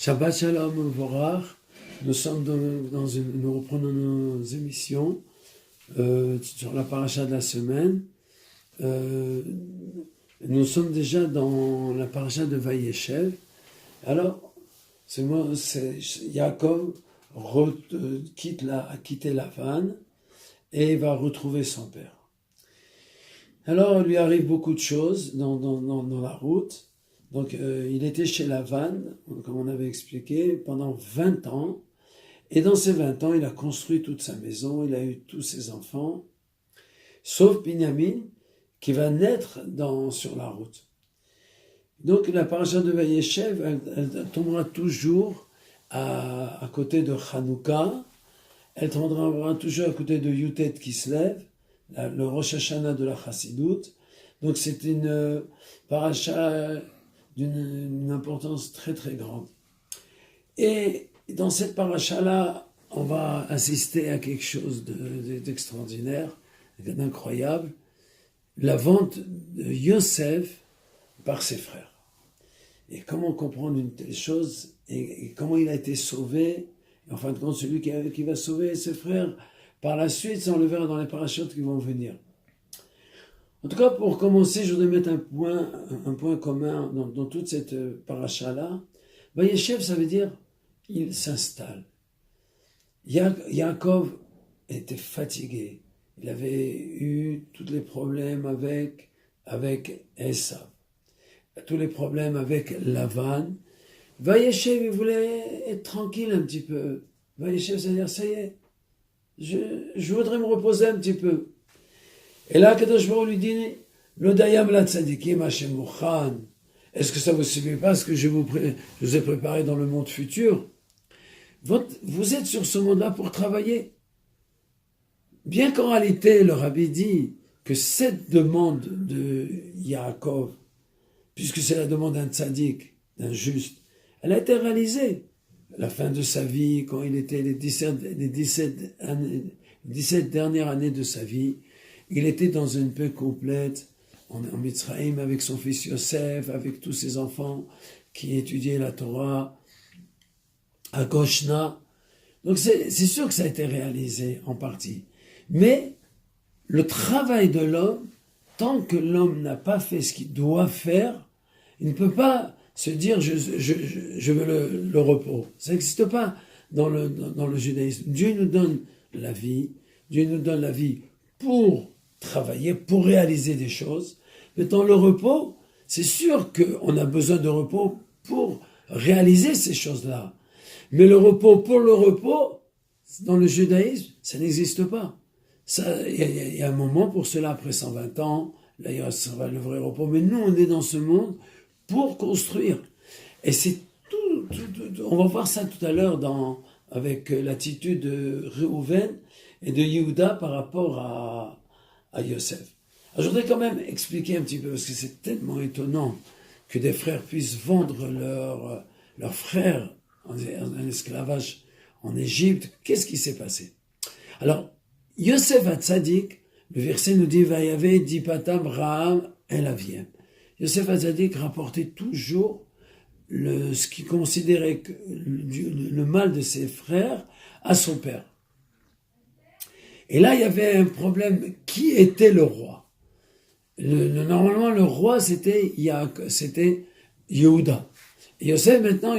Shabbat Shalom Vorach. Nous sommes nous reprenons nos émissions sur la paracha de la semaine. Nous sommes déjà dans la paracha de Vayeshev. Alors, Yaakov a quitté Lavan et va retrouver son père. Alors, il lui arrive beaucoup de choses dans la route. Donc, il était chez Lavan, comme on avait expliqué, pendant 20 ans. Et dans ces 20 ans, il a construit toute sa maison, il a eu tous ses enfants, sauf Binyamin, qui va naître sur la route. Donc, la paracha de Vayeshev, elle tombera toujours à côté de Hanouka, elle tombera toujours à côté de Yutet Kislev, le Rosh Hashanah de la Chassidoute. Donc, c'est une paracha d'une importance très très grande. Et dans cette paracha-là, on va assister à quelque chose d'extraordinaire, d'incroyable, la vente de Yosef par ses frères. Et comment comprendre une telle chose, et comment il a été sauvé, et en fin de compte, celui qui va sauver ses frères, par la suite, ça on le verra dans les parachutes qui vont venir. En tout cas, pour commencer, je voudrais mettre un point commun dans toute cette paracha-là. Vayeshev, ça veut dire il s'installe. Yaakov était fatigué. Il avait eu tous les problèmes avec Esav, tous les problèmes avec Lavan. Vayeshev, il voulait être tranquille un petit peu. Vayeshev, c'est-à-dire, ça y est, je voudrais me reposer un petit peu. Et là, Kadosh Baruch lui dit, L'odayam la tzadikim Hashem Mouchan. Est-ce que ça vous suffit pas ce que je vous ai préparé dans le monde futur? Vous êtes sur ce monde-là pour travailler. Bien qu'en réalité, le Rabbi dit que cette demande de Yaakov, puisque c'est la demande d'un tzaddik, d'un juste, elle a été réalisée. À la fin de sa vie, quand il était les 17 dernières années de sa vie, il était dans une paix complète, en Mitzrayim, avec son fils Yosef, avec tous ses enfants qui étudiaient la Torah, à Goshna. Donc c'est sûr que ça a été réalisé en partie. Mais le travail de l'homme, tant que l'homme n'a pas fait ce qu'il doit faire, il ne peut pas se dire je veux le repos. Ça n'existe pas dans le judaïsme. Dieu nous donne la vie, Dieu nous donne la vie pour travailler, pour réaliser des choses. Mais dans le repos, c'est sûr qu'on a besoin de repos pour réaliser ces choses-là. Mais le repos pour le repos, dans le judaïsme, ça n'existe pas. Il y a un moment pour cela, après 120 ans, là, ça va le vrai repos. Mais nous, on est dans ce monde pour construire. Et c'est tout, on va voir ça tout à l'heure avec l'attitude de Réhouven et de Yehuda par rapport à Yosef. Alors, je voudrais quand même expliquer un petit peu, parce que c'est tellement étonnant que des frères puissent vendre leurs frères en esclavage en Égypte. Qu'est-ce qui s'est passé? Alors, Yosef Hatzadik, le verset nous dit Vayave dipatam Raham el Aviem. Yosef Hatzadik rapportait toujours ce qu'il considérait le mal de ses frères à son père. Et là, il y avait un problème. Qui était le roi? Normalement, le roi, c'était Yehuda. Et Yosef, maintenant,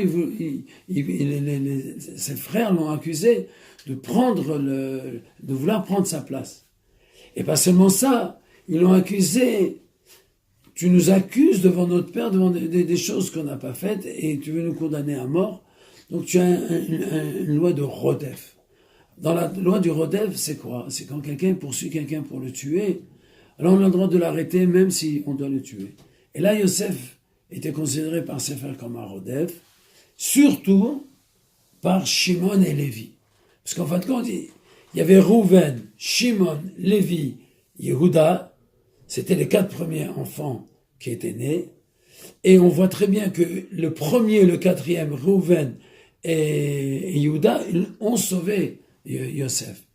ses frères l'ont accusé de vouloir prendre sa place. Et pas seulement ça, ils l'ont accusé. Tu nous accuses devant notre père, devant des choses qu'on n'a pas faites, et tu veux nous condamner à mort. Donc tu as une loi de Rodef. Dans la loi du Rodef, c'est quoi? C'est quand quelqu'un poursuit quelqu'un pour le tuer, alors on a le droit de l'arrêter même si on doit le tuer. Et là, Yosef était considéré par ses frères comme un Rodef, surtout par Shimon et Lévi. Parce qu'en fin de compte, il y avait Rouven, Shimon, Lévi, Yehuda, c'était les 4 premiers enfants qui étaient nés, et on voit très bien que le premier et le 4e, Rouven et Yehuda, ils ont sauvé Yosef.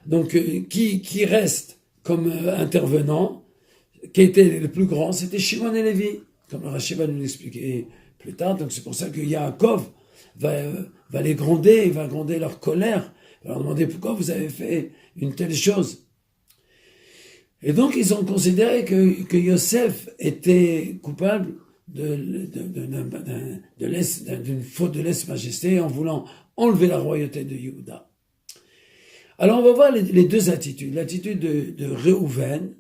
Donc, qui reste comme intervenant, qui était le plus grand, c'était Shimon et Lévi, comme le Rashi va nous l'expliquer plus tard. Donc c'est pour ça que Yaakov va les gronder, il va gronder leur colère, il va leur demander pourquoi vous avez fait une telle chose. Et donc ils ont considéré que Yosef était coupable d'une faute de lèse-majesté en voulant enlever la royauté de Yehuda. Alors on va voir les deux attitudes, l'attitude de Réhouven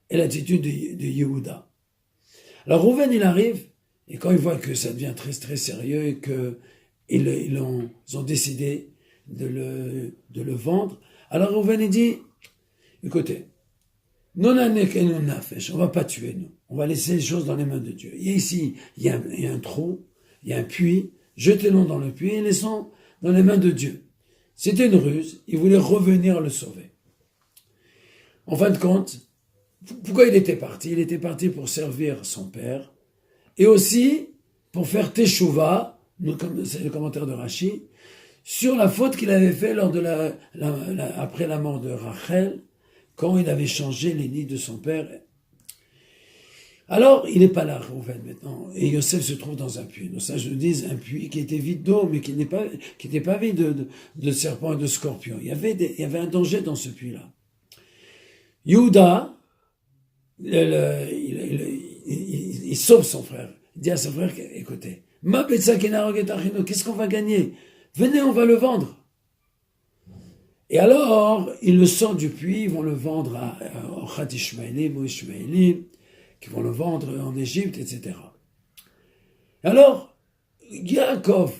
et l'attitude de Yehuda. Alors Réhouven il arrive, et quand il voit que ça devient très très sérieux et qu'ils ont décidé de le vendre, alors Réhouven il dit, écoutez, on ne va pas tuer nous, on va laisser les choses dans les mains de Dieu. Et ici, il y a un trou, il y a un puits, jetez-le dans le puits et laissons dans les mains de Dieu. C'était une ruse, il voulait revenir le sauver. En fin de compte, pourquoi il était parti? Il était parti pour servir son père et aussi pour faire teshuva, c'est le commentaire de Rashi, sur la faute qu'il avait fait lors de après la mort de Rachel, quand il avait changé les nids de son père. Alors, il n'est pas là, Réhouven, maintenant. Et Yosef se trouve dans un puits. Donc ça, je le dis, un puits qui était vide d'eau, mais qui n'était pas vide de serpents et de scorpions. Il y avait un danger dans ce puits-là. Yehuda, il sauve son frère. Il dit à son frère, écoutez, qu'est-ce qu'on va gagner? Venez, on va le vendre. Et alors, il le sort du puits, ils vont le vendre à Khat Ishmaélim ou Ishmaélim, qui vont le vendre en Égypte, etc. Alors, Yaakov,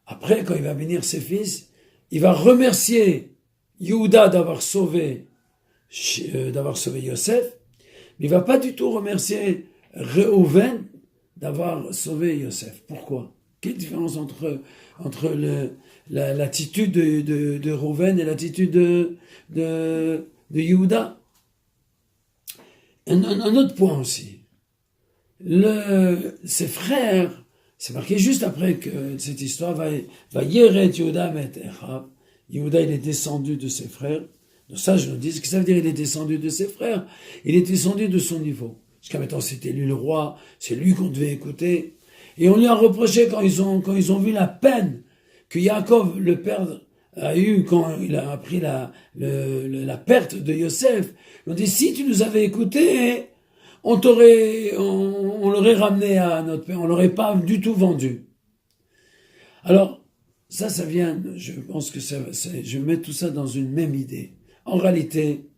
après, quand il va venir ses fils, il va remercier Yehuda d'avoir sauvé Yosef, mais il ne va pas du tout remercier Réhouven d'avoir sauvé Yosef. Pourquoi? Quelle différence entre l'attitude de Réhouven et l'attitude de Yehuda? Un autre point aussi. Ses frères, c'est marqué juste après que cette histoire va Yeret Yehuda met Echav. Yehuda, il est descendu de ses frères. Donc ça, je nous dis, ce que ça veut dire, il est descendu de ses frères. Il est descendu de son niveau. Jusqu'à maintenant, c'était lui le roi, c'est lui qu'on devait écouter. Et on lui a reproché quand ils ont vu la peine que Yaakov, le père, a eu quand il a appris la perte de Yosef. Ils ont dit, si tu nous avais écoutés, on l'aurait ramené à notre père, on l'aurait pas du tout vendu. Alors, ça vient, je pense que je mets tout ça dans une même idée. En réalité,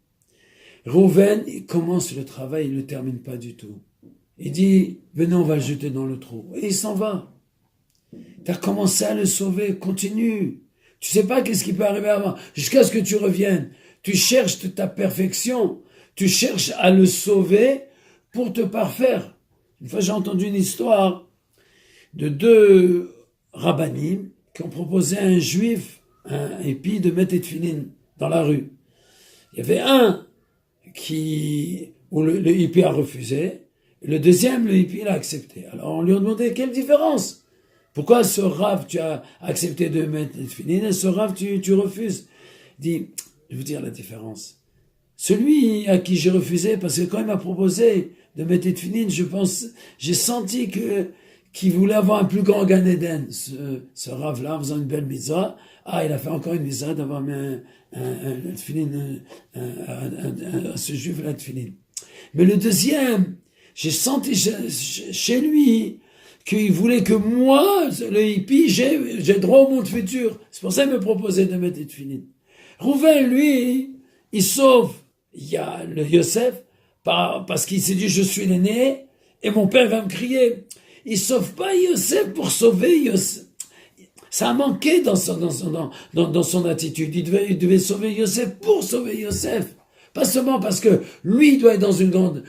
Réhouven, il commence le travail, il ne le termine pas du tout. Il dit, venez, on va le jeter dans le trou. Et il s'en va. Tu as commencé à le sauver, continue. Tu sais pas qu'est-ce qui peut arriver avant, jusqu'à ce que tu reviennes. Tu cherches ta perfection, tu cherches à le sauver pour te parfaire. Une fois, j'ai entendu une histoire de deux rabbanim qui ont proposé à un juif, un hippie, de mettre tefilin dans la rue. Il y avait un où le hippie a refusé, et le deuxième, le hippie l'a accepté. Alors on lui a demandé, quelle différence? Pourquoi ce rave, tu as accepté de mettre tefilin, et ce rave, tu refuses? Il dit, je vais vous dire la différence. Celui à qui j'ai refusé, parce que quand il m'a proposé de mettre tefilin, j'ai senti qu'il voulait avoir un plus grand Gan Eden. Ce rave-là, en faisant une belle mitzvah, il a fait encore une mitzvah d'avoir mis un tefilin, à ce juif-là, tefilin. Mais le deuxième, j'ai senti chez lui qu'il voulait que moi, le hippie, j'ai droit au monde futur. C'est pour ça qu'il me proposait de mettre tefilin. Réhouven, lui, il sauve le Yosef parce qu'il s'est dit, je suis l'aîné et mon père va me crier. Il sauve pas Yosef pour sauver Yosef. Ça a manqué dans son attitude. Il devait sauver Yosef pour sauver Yosef. Pas seulement parce que lui doit être dans une grande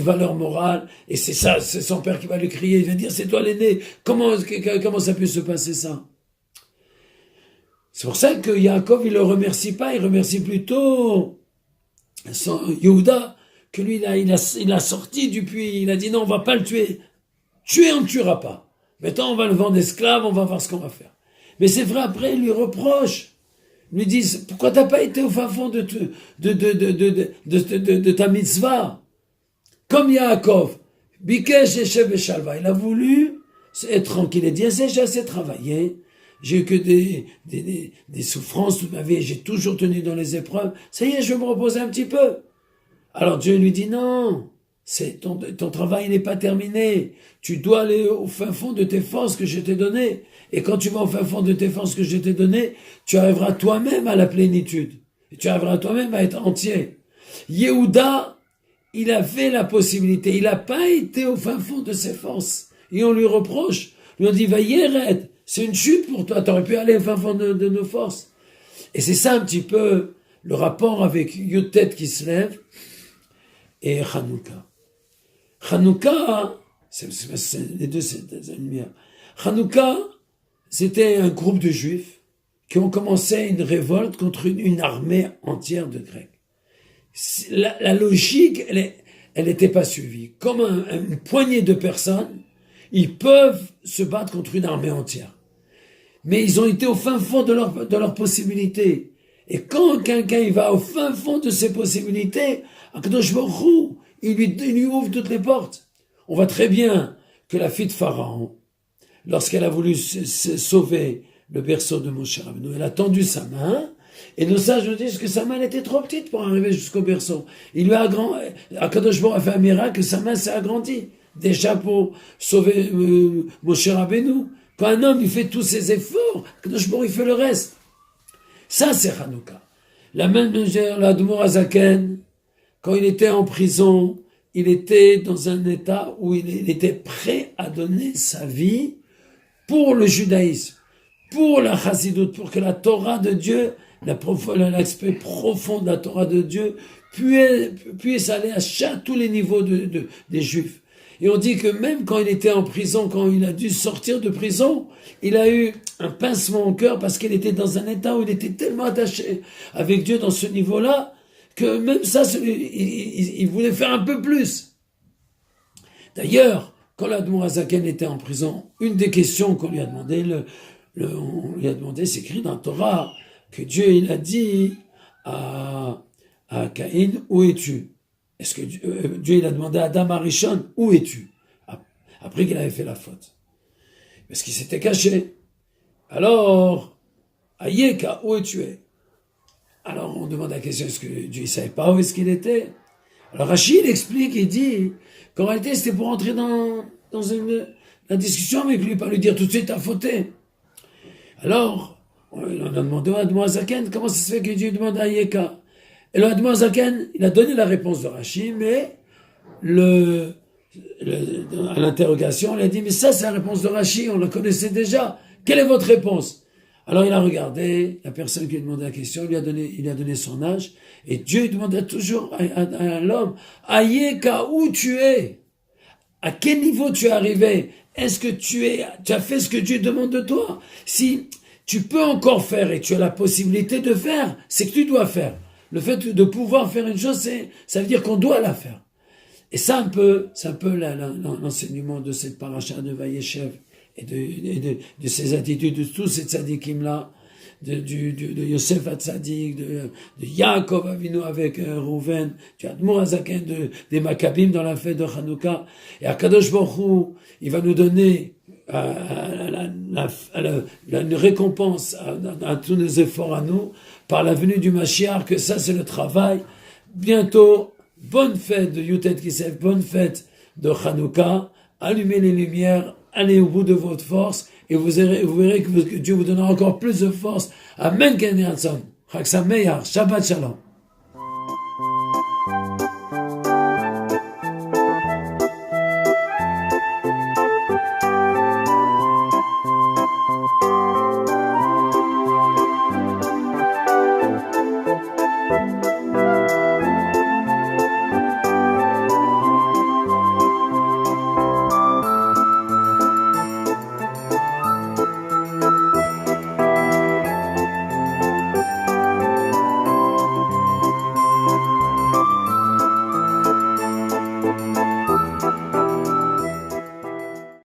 valeur morale, et c'est son père qui va lui crier, il va dire, c'est toi l'aîné, comment ça peut se passer ça? C'est pour ça que Yaakov, il le remercie pas, il remercie plutôt Yehuda, que lui, il a sorti du puits, il a dit non, on va pas le tuer. Tuer, on ne tuera pas. Maintenant, on va le vendre esclave, on va voir ce qu'on va faire. Mais c'est vrai, après, il lui reproche. Ils lui disent, pourquoi t'as pas été au fin fond de ta mitzvah? Comme Yaakov, Bikesh Eshev Beshalva, il a voulu être tranquille et dire, j'ai assez travaillé, j'ai eu que des souffrances toute ma vie, j'ai toujours tenu dans les épreuves, ça y est, je vais me reposer un petit peu. Alors Dieu lui dit non, ton travail n'est pas terminé, tu dois aller au fin fond de tes forces que je t'ai données, et quand tu vas au fin fond de tes forces que je t'ai données, tu arriveras toi-même à la plénitude, et tu arriveras toi-même à être entier. Yehuda, il avait la possibilité, il n'a pas été au fin fond de ses forces, et on lui reproche, lui on dit va Yered, c'est une chute pour toi, tu aurais pu aller au fin fond de nos forces. Et c'est ça un petit peu le rapport avec Yotet qui se lève et Hanouka. Hanouka, les deux c'est des lumières. Hanouka, c'était un groupe de juifs qui ont commencé une révolte contre une armée entière de Grecs. La logique, elle n'était pas suivie. Comme une poignée de personnes, ils peuvent se battre contre une armée entière. Mais ils ont été au fin fond de leurs possibilités. Et quand quelqu'un il va au fin fond de ses possibilités, Akadosh Baruch Hu, il lui ouvre toutes les portes. On voit très bien que la fille de Pharaon, lorsqu'elle a voulu sauver le berceau de Moshe Rabbeinu, elle a tendu sa main, et nos sages nous disent que sa main était trop petite pour arriver jusqu'au berceau. Il lui a Akadosh Baruch Hu a fait un miracle, que sa main s'est agrandie, déjà pour sauver Moshe Rabbeinu. Quand un homme il fait tous ses efforts, Akadosh Baruch Hu il fait le reste. Ça c'est Hanouka. La même mesure, l'Admour Hazaken, quand il était en prison, il était dans un état où il était prêt à donner sa vie pour le judaïsme, pour la chassidoute, pour que la Torah de Dieu, l'aspect profond de la Torah de Dieu, puisse aller à tous les niveaux des Juifs. Et on dit que même quand il était en prison, quand il a dû sortir de prison, il a eu un pincement au cœur parce qu'il était dans un état où il était tellement attaché avec Dieu dans ce niveau-là, que même ça, il voulait faire un peu plus. D'ailleurs, quand l'Admour Hazaken était en prison, une des questions qu'on lui a demandé, on lui a demandé, c'est écrit dans la Torah, que Dieu, il a dit à Caïn, où es-tu? Est-ce que Dieu, il a demandé à Adam Arishon, où es-tu? Après qu'il avait fait la faute. Parce qu'il s'était caché. Alors, Ayeka, où es-tu? Alors on demande la question, est-ce que Dieu ne savait pas où est-ce qu'il était? Alors Rachid explique et dit qu'en réalité c'était pour entrer dans la discussion avec lui, pas lui dire tout de suite t'as fauté. Alors, on a demandé à Admour Hazaken, comment ça se fait que Dieu demande à Yeka? Et le Admour Hazaken, il a donné la réponse de Rachid, mais à l'interrogation, on lui a dit, mais ça c'est la réponse de Rachid, on la connaissait déjà. Quelle est votre réponse? Alors il a regardé, la personne qui lui a demandé la question, il a donné son âge, et Dieu demandait toujours à l'homme, Ayeka, où tu es? À quel niveau tu es arrivé? Est-ce que tu as fait ce que Dieu demande de toi? Si tu peux encore faire et tu as la possibilité de faire, c'est que tu dois faire. Le fait de pouvoir faire une chose, ça veut dire qu'on doit la faire. Et c'est un peu l'enseignement de cette paracha de Vayeshev et de ces attitudes de tous ces tzadikim-là, de Yosef HaTzadik, de Yaakov Avinu avec Rouven, du Admour Hazaken, des Maccabim dans la fête de Hanouka. Et Akadosh Baruch Hu, il va nous donner une récompense à tous nos efforts à nous, par la venue du Mashiach, que ça c'est le travail. Bientôt, bonne fête de Yutet Kislev, bonne fête de Hanouka, allumez les lumières, allez au bout de votre force, et vous verrez que Dieu vous donnera encore plus de force. Amen, Ken Yatson. Chag Sameach, Shabbat Shalom.